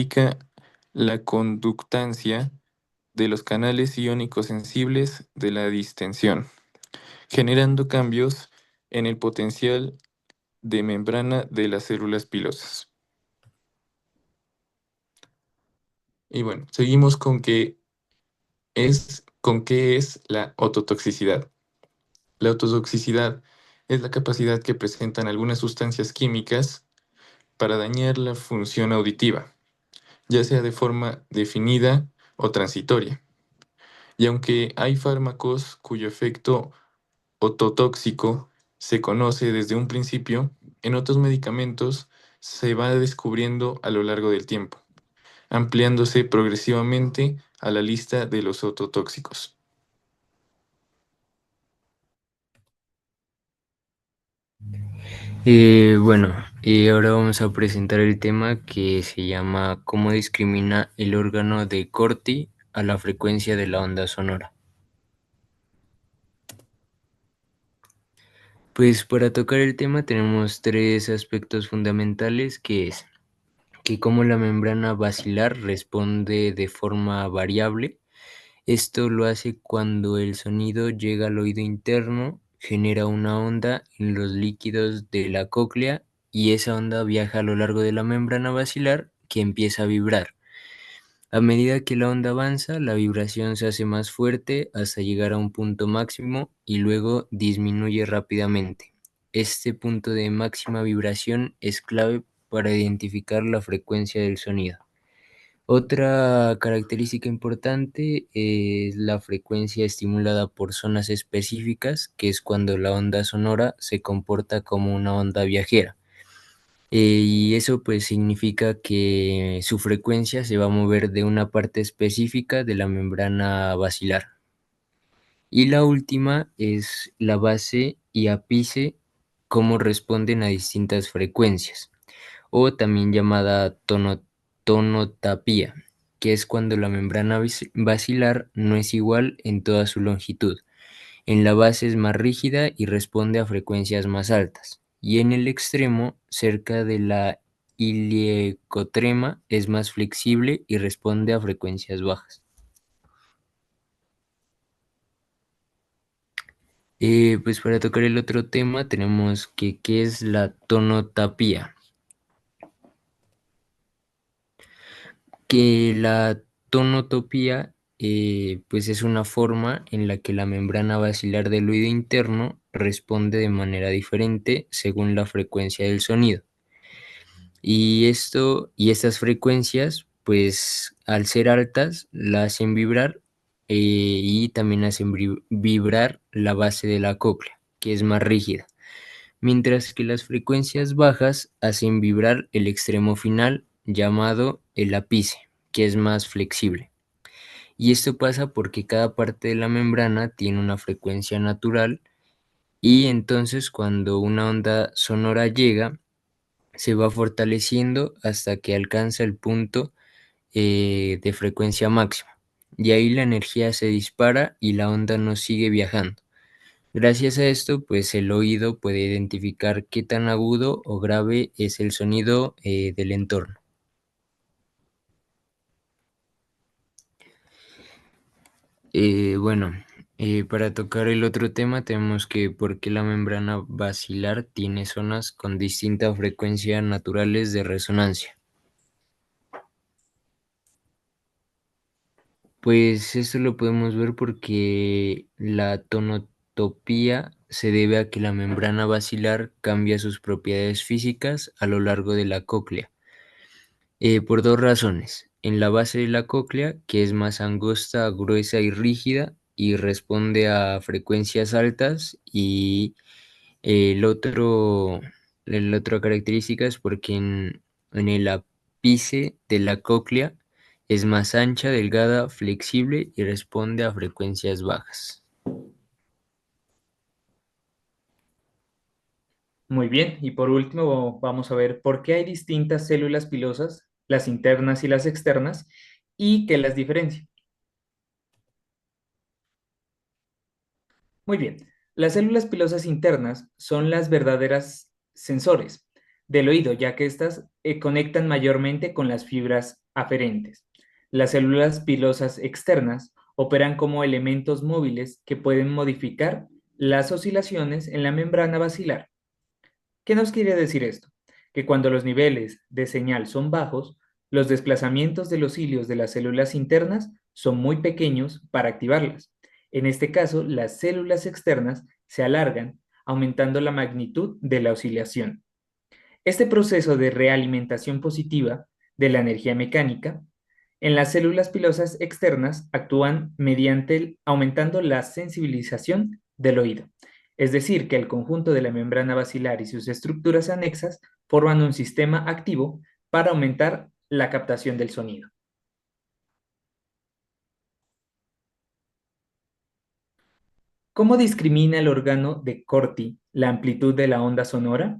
indica la conductancia de los canales iónicos sensibles de la distensión, generando cambios en el potencial de membrana de las células pilosas. Y bueno, seguimos con qué es la ototoxicidad. La ototoxicidad es la capacidad que presentan algunas sustancias químicas para dañar la función auditiva, ya sea de forma definida o transitoria. Y aunque hay fármacos cuyo efecto ototóxico se conoce desde un principio, en otros medicamentos se va descubriendo a lo largo del tiempo, ampliándose progresivamente a la lista de los ototóxicos. Bueno, y ahora vamos a presentar el tema que se llama ¿Cómo discrimina el órgano de Corti a la frecuencia de la onda sonora? Pues para tocar el tema tenemos tres aspectos fundamentales, que es que cómo la membrana basilar responde de forma variable. Esto lo hace cuando el sonido llega al oído interno, genera una onda en los líquidos de la cóclea y esa onda viaja a lo largo de la membrana basilar, que empieza a vibrar. A medida que la onda avanza, la vibración se hace más fuerte hasta llegar a un punto máximo y luego disminuye rápidamente. Este punto de máxima vibración es clave para identificar la frecuencia del sonido. Otra característica importante es la frecuencia estimulada por zonas específicas, que es cuando la onda sonora se comporta como una onda viajera. Y eso pues significa que su frecuencia se va a mover de una parte específica de la membrana basilar. Y la última es la base y ápice, cómo responden a distintas frecuencias, o también llamada tonotapía, que es cuando la membrana basilar no es igual en toda su longitud. En la base es más rígida y responde a frecuencias más altas, y en el extremo, cerca de la iliecotrema, es más flexible y responde a frecuencias bajas. Pues para tocar el otro tema tenemos que qué es la tonotapía. Que la tonotopía pues es una forma en la que la membrana basilar del oído interno responde de manera diferente según la frecuencia del sonido. Y estas frecuencias, pues al ser altas, la hacen vibrar, y también hacen vibrar la base de la cóclea, que es más rígida, mientras que las frecuencias bajas hacen vibrar el extremo final, llamado el ápice, que es más flexible. Y esto pasa porque cada parte de la membrana tiene una frecuencia natural, y entonces cuando una onda sonora llega, se va fortaleciendo hasta que alcanza el punto de frecuencia máxima. Y ahí la energía se dispara y la onda no sigue viajando. Gracias a esto, pues el oído puede identificar qué tan agudo o grave es el sonido del entorno. Bueno, para tocar el otro tema tenemos que por qué la membrana basilar tiene zonas con distinta frecuencia naturales de resonancia. Pues esto lo podemos ver porque la tonotopía se debe a que la membrana basilar cambia sus propiedades físicas a lo largo de la cóclea, por dos razones. En la base de la cóclea, que es más angosta, gruesa y rígida y responde a frecuencias altas, y el otro, la otra característica es porque en el ápice de la cóclea es más ancha, delgada, flexible y responde a frecuencias bajas. Muy bien, y por último vamos a ver por qué hay distintas células pilosas, las internas y las externas, y qué las diferencia. Muy bien, las células pilosas internas son las verdaderas sensores del oído, ya que éstas conectan mayormente con las fibras aferentes. Las células pilosas externas operan como elementos móviles que pueden modificar las oscilaciones en la membrana basilar. ¿Qué nos quiere decir esto? Que cuando los niveles de señal son bajos, los desplazamientos de los cilios de las células internas son muy pequeños para activarlas. En este caso, las células externas se alargan, aumentando la magnitud de la oscilación. Este proceso de realimentación positiva de la energía mecánica en las células pilosas externas actúan mediante aumentando la sensibilización del oído. Es decir, que el conjunto de la membrana basilar y sus estructuras anexas forman un sistema activo para aumentar la captación del sonido. ¿Cómo discrimina el órgano de Corti la amplitud de la onda sonora?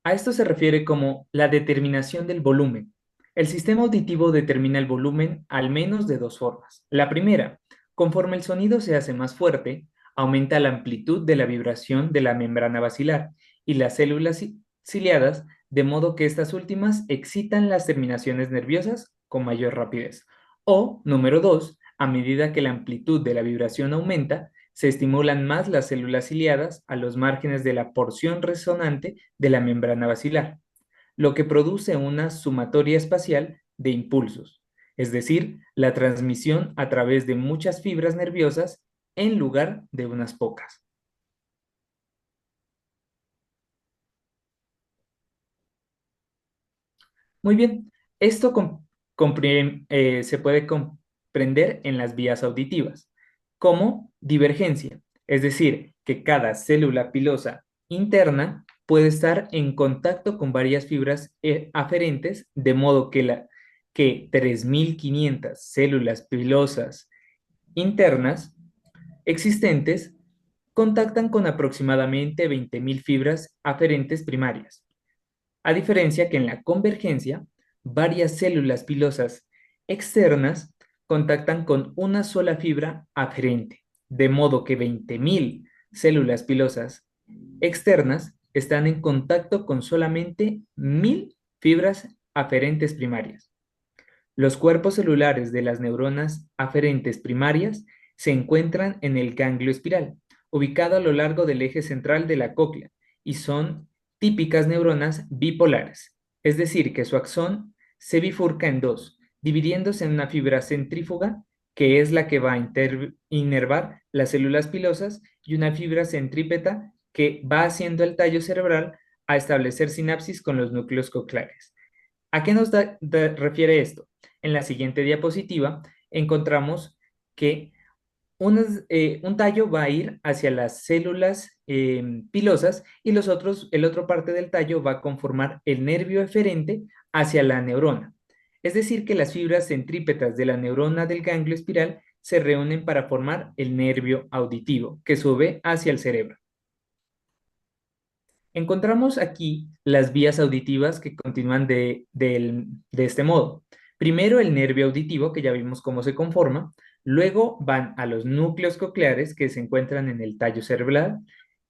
A esto se refiere como la determinación del volumen. El sistema auditivo determina el volumen al menos de dos formas. La primera, conforme el sonido se hace más fuerte, aumenta la amplitud de la vibración de la membrana basilar y las células ciliadas, de modo que estas últimas excitan las terminaciones nerviosas con mayor rapidez. O, número dos, a medida que la amplitud de la vibración aumenta, se estimulan más las células ciliadas a los márgenes de la porción resonante de la membrana basilar, lo que produce una sumatoria espacial de impulsos, es decir, la transmisión a través de muchas fibras nerviosas en lugar de unas pocas. Muy bien, esto se puede comprender en las vías auditivas como divergencia, es decir, que cada célula pilosa interna puede estar en contacto con varias fibras aferentes, de modo que 3.500 células pilosas internas existentes contactan con aproximadamente 20.000 fibras aferentes primarias. A diferencia que en la convergencia, varias células pilosas externas contactan con una sola fibra aferente, de modo que 20.000 células pilosas externas están en contacto con solamente 1.000 fibras aferentes primarias. Los cuerpos celulares de las neuronas aferentes primarias se encuentran en el ganglio espiral, ubicado a lo largo del eje central de la cóclea, y son típicas neuronas bipolares, es decir, que su axón se bifurca en dos, dividiéndose en una fibra centrífuga, que es la que va a inervar las células pilosas, y una fibra centrípeta que va haciendo el tallo cerebral a establecer sinapsis con los núcleos cocleares. ¿A qué nos refiere esto? En la siguiente diapositiva encontramos que un tallo va a ir hacia las células pilosas y el otro parte del tallo va a conformar el nervio eferente hacia la neurona. Es decir, que las fibras centrípetas de la neurona del ganglio espiral se reúnen para formar el nervio auditivo que sube hacia el cerebro. Encontramos aquí las vías auditivas que continúan de este modo. Primero el nervio auditivo, que ya vimos cómo se conforma, luego van a los núcleos cocleares que se encuentran en el tallo cerebral,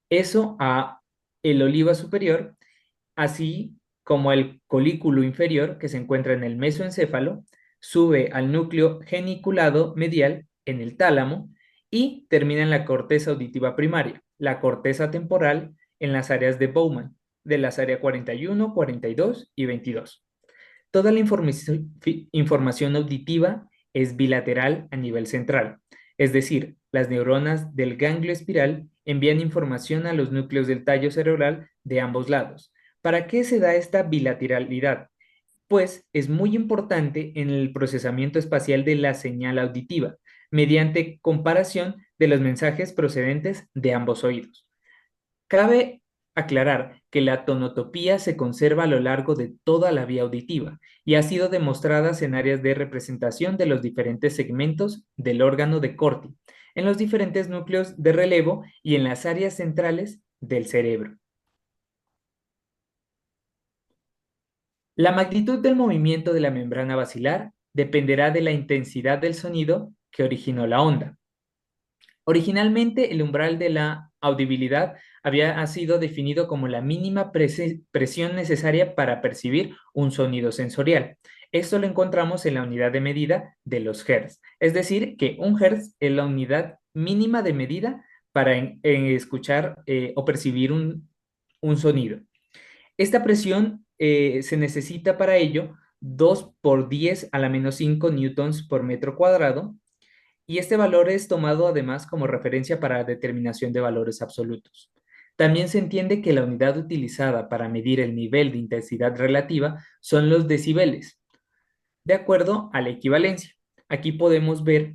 eso a el oliva superior, así como el colículo inferior que se encuentra en el mesoencéfalo, sube al núcleo geniculado medial en el tálamo y termina en la corteza auditiva primaria, la corteza temporal en las áreas de Bowman, de las áreas 41, 42 y 22. Toda la información auditiva es bilateral a nivel central, es decir, las neuronas del ganglio espiral envían información a los núcleos del tallo cerebral de ambos lados. ¿Para qué se da esta bilateralidad? Pues es muy importante en el procesamiento espacial de la señal auditiva, mediante comparación de los mensajes procedentes de ambos oídos. Cabe aclarar que la tonotopía se conserva a lo largo de toda la vía auditiva y ha sido demostrada en áreas de representación de los diferentes segmentos del órgano de Corti, en los diferentes núcleos de relevo y en las áreas centrales del cerebro. La magnitud del movimiento de la membrana basilar dependerá de la intensidad del sonido que originó la onda. Originalmente, el umbral de la audibilidad había sido definido como la mínima presión necesaria para percibir un sonido sensorial. Esto lo encontramos en la unidad de medida de los hertz. Es decir, que un hertz es la unidad mínima de medida para escuchar o percibir un sonido. Esta presión se necesita para ello 2 por 10 a la menos 5 newtons por metro cuadrado, y este valor es tomado además como referencia para la determinación de valores absolutos. También se entiende que la unidad utilizada para medir el nivel de intensidad relativa son los decibeles, de acuerdo a la equivalencia. Aquí podemos ver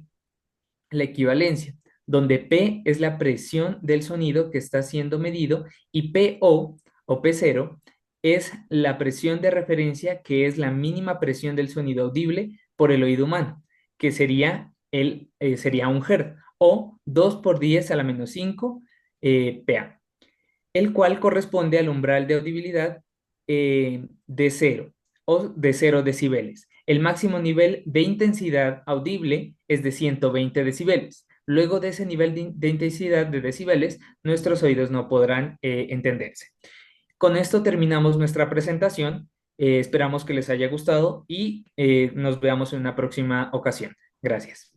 la equivalencia, donde P es la presión del sonido que está siendo medido y PO o P0 es la presión de referencia, que es la mínima presión del sonido audible por el oído humano, que sería un hertz, o 2 por 10 a la menos 5 PA, el cual corresponde al umbral de audibilidad de 0 o de 0 decibeles. El máximo nivel de intensidad audible es de 120 decibeles. Luego de ese nivel de intensidad de decibeles, nuestros oídos no podrán entenderse. Con esto terminamos nuestra presentación. Esperamos que les haya gustado y nos veamos en una próxima ocasión. Gracias.